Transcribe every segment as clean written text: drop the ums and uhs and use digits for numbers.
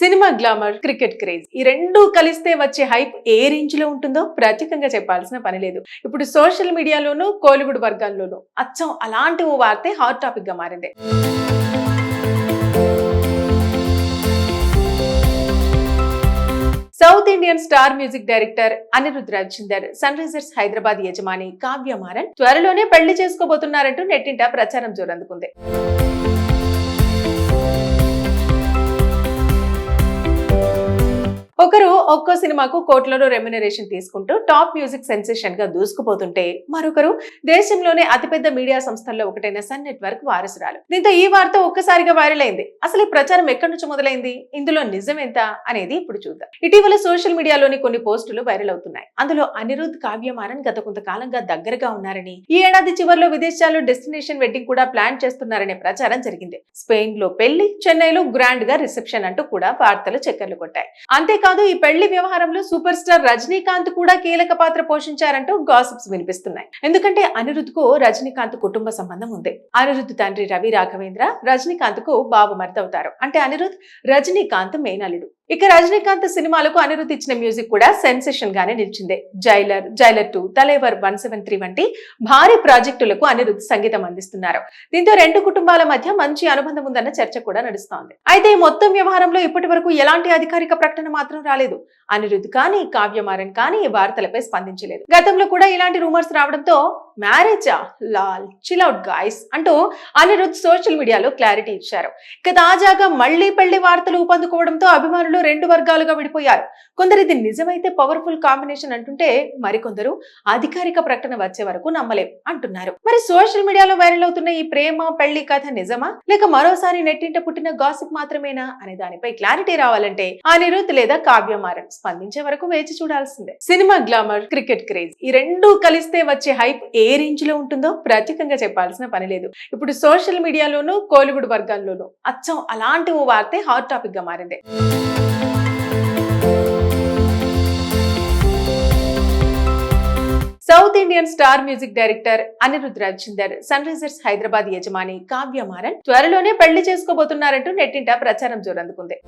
Cinema glamour, cricket craze ఈ రెండూ కలిస్తే వచ్చే హైప్ ఏ రేంజ్ లో ఉంటుందో ప్రత్యేకంగా చెప్పాల్సిన పని లేదు. ఇప్పుడు సోషల్ మీడియాలోనూ, కోలీవుడ్ వర్గాల్లోనూ అచ్చం అలాంటి ఓ వార్తే హాట్ టాపిక్ గా మారింది. South Indian star music director Anirudh Ravichander, Sunrisers Hyderabad యజమాని కావ్య మారన్ త్వరలోనే పెళ్లి చేసుకోబోతున్నారంటూ నెట్టింట ప్రచారం జోరందుకుంది. ఒకరు ఒక్కో సినిమాకు కోట్లలో రెమ్యునరేషన్ తీసుకుంటూ టాప్ మ్యూజిక్ సెన్సేషన్ గా దూసుకుపోతుంటే, మరొకరు దేశంలోనే అతిపెద్ద మీడియా సంస్థల్లో ఒకటైన సన్ నెట్వర్క్ వారసురాలు. దీంతో ఈ వార్త ఒక్కసారిగా వైరల్ అయింది. అసలు ఈ ప్రచారం ఎక్కడి నుంచి మొదలైంది, ఇందులో నిజం ఎంత అనేది ఇప్పుడు చూద్దాం. ఇటీవల సోషల్ మీడియాలోని కొన్ని పోస్టులు వైరల్ అవుతున్నాయి. అందులో అనిరుద్, కావ్య మారన్ గత కొంతకాలంగా దగ్గరగా ఉన్నారని, ఈ ఏడాది చివరిలో విదేశాల్లో డెస్టినేషన్ వెడ్డింగ్ కూడా ప్లాన్ చేస్తున్నారనే ప్రచారం జరిగింది. స్పెయిన్ లో పెళ్లి, చెన్నైలో గ్రాండ్ గా రిసెప్షన్ అంటూ కూడా వార్తలు చక్కర్లు కొట్టాయి. అంతేకాదు, ఈ పెళ్లి వ్యవహారంలో సూపర్ స్టార్ రజనీకాంత్ కూడా కీలక పాత్ర పోషించారంటూ గాసిప్స్ వినిపిస్తున్నాయి. ఎందుకంటే అనిరుద్ కు రజనీకాంత్ కుటుంబ సంబంధం ఉంది. అనిరుద్ తండ్రి రవి రాఘవేంద్ర రజనీకాంత్ కు బాబు మరిదవుతారు. అంటే అనిరుద్ రజనీకాంత్ మేనల్లుడు. ఇక రజనీకాంత్ సినిమాలకు అనిరుద్ ఇచ్చిన మ్యూజిక్ కూడా సెన్సేషన్ గానే నిలిచింది. జైలర్, జైలర్ 2, తలైవర్ 173 వంటి భారీ ప్రాజెక్టులకు అనిరుద్ సంగీతం అందిస్తున్నారు. దీంతో రెండు కుటుంబాల మధ్య మంచి అనుబంధం ఉందన్న చర్చ కూడా నడుస్తోంది. అయితే ఈ మొత్తం వ్యవహారంలో ఇప్పటి వరకు ఎలాంటి అధికారిక ప్రకటన మాత్రం రాలేదు. అనిరుద్ కానీ, కావ్య మారన్ కానీ ఈ వార్తలపై స్పందించలేదు. గతంలో కూడా ఇలాంటి రూమర్స్ రావడంతో మ్యారేజా లాల్ చిల్అవుట్ గాయ్స్ అంటూ అనిరుద్ సోషల్ మీడియాలో క్లారిటీ ఇచ్చారు. ఇక తాజాగా మళ్లీ పెళ్లి వార్తలు ఊపందుకోవడంతో అభిమానులు రెండు వర్గాలుగా విడిపోయారు. కొందరు ఇది నిజమైతే పవర్ఫుల్ కాంబినేషన్ అంటుంటే, మరికొందరు అధికారిక ప్రకటన వచ్చే వరకు నమ్మలేం అంటున్నారు. మరి సోషల్ మీడియాలో వైరల్ అవుతున్న ఈ ప్రేమ పెళ్లి కథ నిజమా, లేక మరోసారి నెట్టింట పుట్టిన గాసిప్ మాత్రమేనా అనే దానిపై క్లారిటీ రావాలంటే అనిరుద్ లేదా కావ్య మారన్ స్పందించే వరకు వేచి చూడాల్సిందే. సినిమా గ్లామర్, క్రికెట్ క్రేజ్ ఈ రెండూ కలిస్తే వచ్చే హైప్ ఏ రేంజ్ లో ఉంటుందో ప్రత్యేకంగా చెప్పాల్సిన పని లేదు. ఇప్పుడు సోషల్ మీడియాలోనూ, కోలీవుడ్ వర్గాల్లోనూ అచ్చం అలాంటి ఓ వార్తే హాట్ టాపిక్ గా మారింది. South Indian star music director Anirudh Ravichander, Sunrisers Hyderabad యజమాని కావ్య మారన్ త్వరలోనే పెళ్లి చేసుకోబోతున్నారంటూ నెట్టింట ప్రచారం జోరందుకుంది.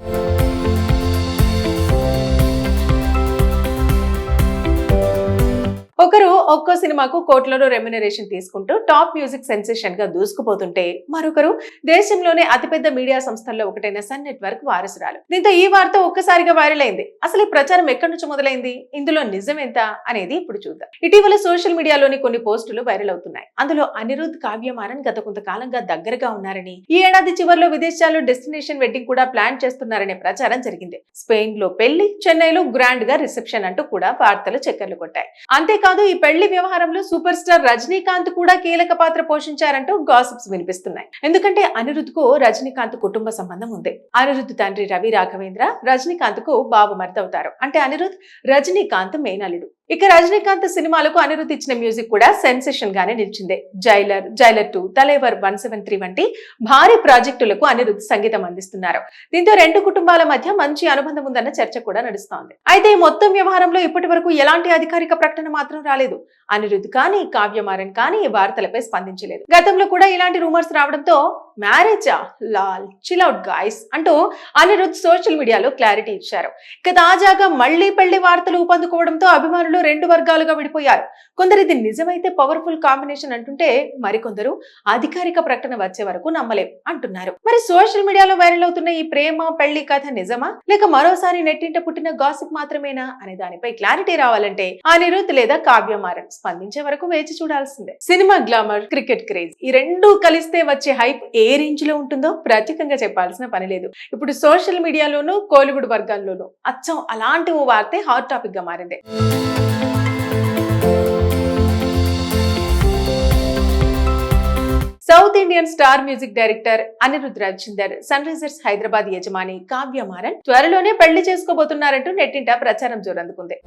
ఒకరు ఒక్కో సినిమాకు కోట్లలో రెమ్యునరేషన్ తీసుకుంటూ టాప్ మ్యూజిక్ సెన్సేషన్ గా దూసుకుపోతుంటే, మరొకరు దేశంలోనే అతిపెద్ద మీడియా సంస్థల్లో ఒకటైన సన్ నెట్వర్క్ వారసురాలు. దీంతో ఈ వార్త ఒక్కసారిగా వైరల్ అయింది. అసలు ఈ ప్రచారం ఎక్కడి నుంచి మొదలైంది, ఇందులో నిజం ఎంత అనేది ఇప్పుడు చూద్దాం. ఇటీవల సోషల్ మీడియాలోని కొన్ని పోస్టులు వైరల్ అవుతున్నాయి. అందులో అనిరుద్, కావ్య మారన్ గత కొంతకాలంగా దగ్గరగా ఉన్నారని, ఈ ఏడాది చివరిలో విదేశాల్లో డెస్టినేషన్ వెడ్డింగ్ కూడా ప్లాన్ చేస్తున్నారనే ప్రచారం జరిగింది. స్పెయిన్ లో పెళ్లి, చెన్నైలో గ్రాండ్ గా రిసెప్షన్ అంటూ కూడా వార్తలు చక్కర్లు కొట్టాయి. అంతేకాదు, ఈ పెళ్లి వ్యవహారంలో సూపర్ స్టార్ రజనీకాంత్ కూడా కీలక పాత్ర పోషించారంటూ గాసిప్స్ వినిపిస్తున్నాయి. ఎందుకంటే అనిరుద్ కు రజనీకాంత్ కుటుంబ సంబంధం ఉంది. అనిరుద్ తండ్రి రవి రాఘవేంద్ర రజనీకాంత్ కు బాబు మరిదవుతారు. అంటే అనిరుద్ రజనీకాంత్ మేనల్లుడు. ఇక రజనీకాంత్ సినిమాలకు అనిరుద్ ఇచ్చిన మ్యూజిక్ కూడా సెన్సేషన్ గానే నిలిచింది. జైలర్, జైలర్ 2, తలైవర్ 173 వంటి భారీ ప్రాజెక్టులకు అనిరుద్ సంగీతం అందిస్తున్నారు. దీంతో రెండు కుటుంబాల మధ్య మంచి అనుబంధం ఉందన్న చర్చ కూడా నడుస్తోంది. అయితే ఈ మొత్తం వ్యవహారంలో ఇప్పటి వరకు ఎలాంటి అధికారిక ప్రకటన మాత్రం రాలేదు. అనిరుద్ కానీ, కావ్య మారన్ కానీ ఈ వార్తలపై స్పందించలేదు. గతంలో కూడా ఇలాంటి రూమర్స్ రావడంతో మ్యారేజా లాల్ చిల్అవుట్ గాయ్స్ అంటూ అనిరుద్ సోషల్ మీడియాలో క్లారిటీ ఇచ్చారు. ఇక తాజాగా మళ్లీ పెళ్లి వార్తలు ఊపందుకోవడంతో అభిమానులు రెండు వర్గాలుగా విడిపోయారు. కొందరు ఇది నిజమైతే పవర్ఫుల్ కాంబినేషన్ అంటుంటే, మరికొందరు అధికారిక ప్రకటన వచ్చే వరకు నమ్మలేం అంటున్నారు. మరి సోషల్ మీడియాలో వైరల్ అవుతున్న ఈ ప్రేమ పెళ్లి కథ నిజమా, లేక మరోసారి నెట్టింట పుట్టిన గాసిప్ మాత్రమేనా అనే దానిపై క్లారిటీ రావాలంటే అనిరుద్ లేదా కావ్య మారన్ స్పందించే వరకు వేచి చూడాల్సిందే. సినిమా గ్లామర్, క్రికెట్ క్రేజ్ ఈ రెండూ కలిస్తే వచ్చే హైప్ ఏ రేంజ్ లో ఉంటుందో ప్రత్యేకంగా చెప్పాల్సిన పని లేదు. ఇప్పుడు సోషల్ మీడియాలోనూ, కోలీవుడ్ వర్గాల్లోనూ అచ్చం అలాంటి ఓ వార్తే హాట్ టాపిక్ గా మారింది. South Indian star music director Anirudh Ravichander, Sunrisers Hyderabad యజమాని కావ్య మారన్ త్వరలోనే పెళ్లి చేసుకోబోతున్నారంటూ నెట్టింట ప్రచారం జోరందుకుంది.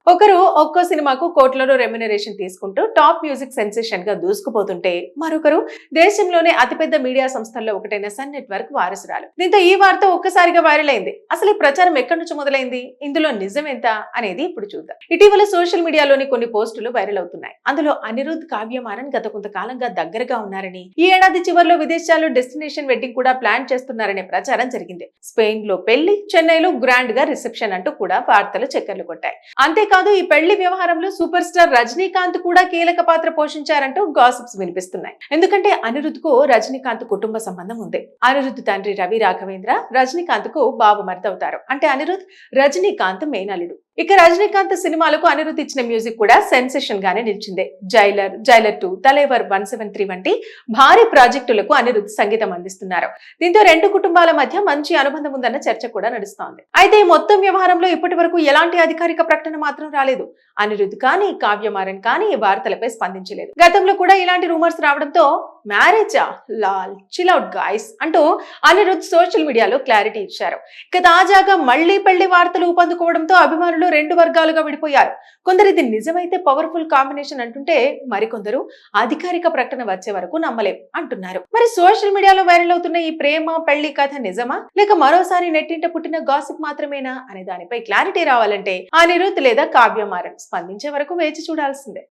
ఒకరు ఒక్కో సినిమాకు కోట్లలో రెమ్యునరేషన్ తీసుకుంటూ టాప్ మ్యూజిక్ సెన్సేషన్ గా దూసుకుపోతుంటే మరొకరు దేశంలోనే అతిపెద్ద మీడియా సంస్థల్లో ఒకటైన సన్ నెట్వర్క్ వారసురాలు. దీంతో ఈ వార్త ఒక్కసారిగా వైరల్ అయింది. అసలు ఈ ప్రచారం ఎక్కడి నుంచి మొదలైంది, ఇందులో నిజం ఎంత అనేది ఇప్పుడు చూద్దాం. ఇటీవల సోషల్ మీడియాలోని కొన్ని పోస్టులు వైరల్ అవుతున్నాయి. అందులో అనిరుద్, కావ్య మారన్ గత కొంతకాలంగా దగ్గరగా ఉన్నారని, ఈ ఏడాది చివరిలో విదేశాల్లో డెస్టినేషన్ వెడ్డింగ్ కూడా ప్లాన్ చేస్తున్నారనే ప్రచారం జరిగింది. స్పెయిన్ లో పెళ్లి, చెన్నైలో గ్రాండ్ గా రిసెప్షన్ అంటూ కూడా వార్తలు చక్కర్లు కొట్టాయి. అంతేకాదు ఈ పెళ్లి వ్యవహారంలో సూపర్ స్టార్ రజనీకాంత్ కూడా కీలక పాత్ర పోషించారంటూ గాసిప్స్ వినిపిస్తున్నాయి. ఎందుకంటే అనిరుద్ కు రజనీకాంత్ కుటుంబ సంబంధం ఉంది. అనిరుద్ తండ్రి రవి రాఘవేంద్ర రజనీకాంత్ కు బావమరిది అవుతారు. అంటే అనిరుద్ రజనీకాంత్ మేనల్లుడు. ఇక రజనీకాంత్ సినిమాలకు అనిరుద్ ఇచ్చిన మ్యూజిక్ కూడా సెన్సేషన్ గానే నిలిచిందే. జైలర్, జైలర్ 2, తలేవర్ 173 వంటి భారీ ప్రాజెక్టులకు అనిరుద్ సంగీతం అందిస్తున్నారు. దీంతో రెండు కుటుంబాల మధ్య మంచి అనుబంధం ఉందన్న చర్చ కూడా నడుస్తోంది. అయితే ఈ మొత్తం వ్యవహారంలో ఇప్పటి వరకు ఎలాంటి అధికారిక ప్రకటన మాత్రం రాలేదు. అనిరుద్ కానీ, కావ్య మారన్ కానీ ఈ వార్తలపై స్పందించలేదు. గతంలో కూడా ఇలాంటి రూమర్స్ రావడంతో మ్యారేజా లాల్ చిల్ అవుట్ గాయ్స్ అంటూ అనిరుద్ సోషల్ మీడియాలో క్లారిటీ ఇచ్చారు. ఇక తాజాగా మళ్లీ పెళ్లి వార్తలు ఊపందుకోవడంతో అభిమానులు రెండు వర్గాలుగా విడిపోయారు. కొందరు ఇది నిజమైతే పవర్ఫుల్ కాంబినేషన్ అంటుంటే, మరికొందరు అధికారిక ప్రకటన వచ్చే వరకు నమ్మలేం అంటున్నారు. మరి సోషల్ మీడియాలో వైరల్ అవుతున్న ఈ ప్రేమ పెళ్లి కథ నిజమా, లేక మరోసారి నెట్టింట పుట్టిన గాసిప్ మాత్రమేనా అనే దానిపై క్లారిటీ రావాలంటే అనిరుద్ లేదా కావ్య మారన్ స్పందించే వరకు వేచి చూడాల్సిందే.